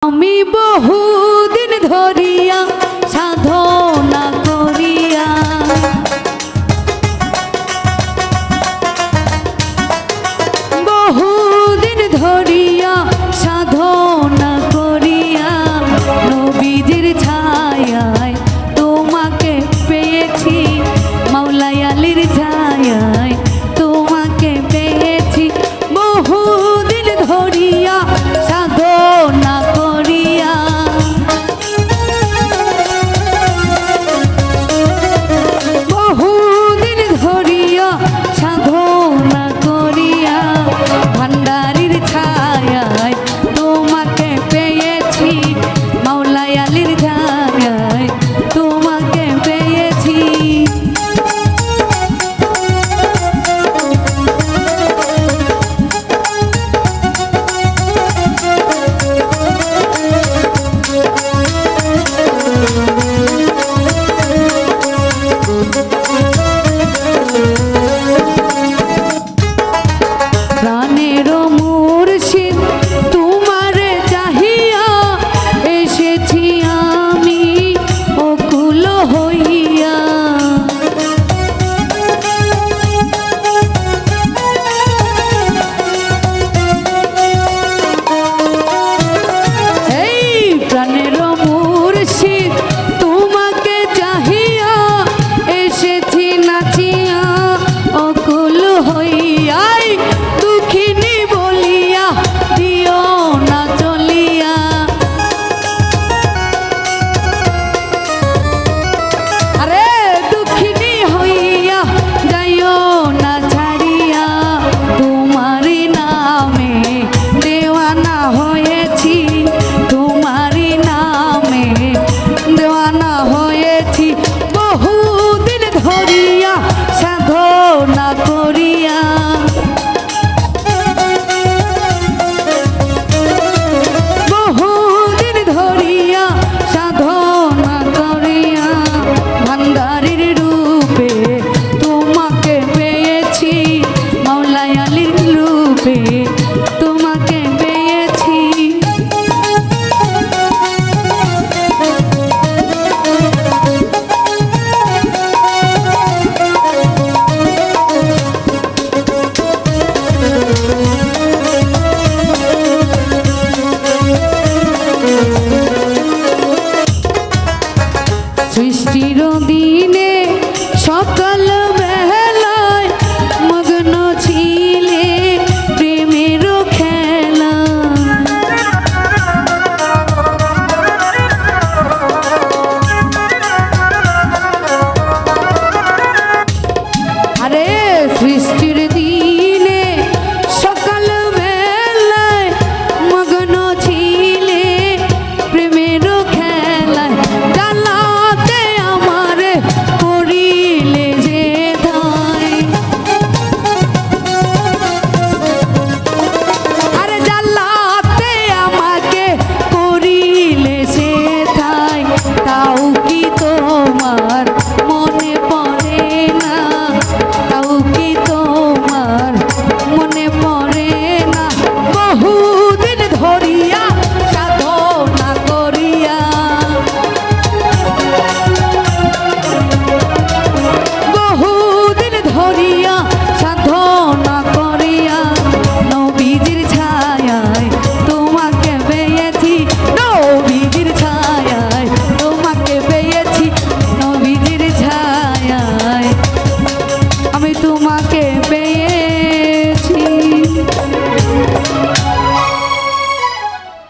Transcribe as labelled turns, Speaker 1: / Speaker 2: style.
Speaker 1: আমি বহুদিন ধরিয়া সাধনা করিয়া বহুদিন ধরিয়া সাধনা করিয়া নবীজির ছায়ায় তোমাকে পেয়েছি, মাওলা আলীর ছায়ায় তোমাকে পেয়েছি। বহুদিন ধরিয়া সাধনা করিয়া বহুদিন ধরিয়া সাধনা করিয়া ভান্ডারির ছায়ায় তোমাকে পেয়েছি, মাওলা আলীর ছায়ায় তোমাকে পেয়েছি। প্রাণের মুর্শিদ তোমারে চাহিয়া এসেছি আমি অকুল হইয়া। এই প্রাণের মুর্শিদ তোমাকে চাহিয়া এসেছি নাচিয়া অকুল হইয়া। দুঃখিনী বলিয়া দিও না চলিয়া, আরে দুঃখিনী হইয়া যাইও না ছাড়িয়া। তোমারই নামে দেওয়ানা হয়েছি, তোমারই নামে দেওয়ানা হয়েছি। বহুদিন ধরিয়া সাধনা করিয়া বহুদিন ধরিয়া সাধনা করিয়া ভান্ডারির রূপে তোমাকে পেয়েছি, মাওলা আলীর রূপে তোমাকে পেয়েছি।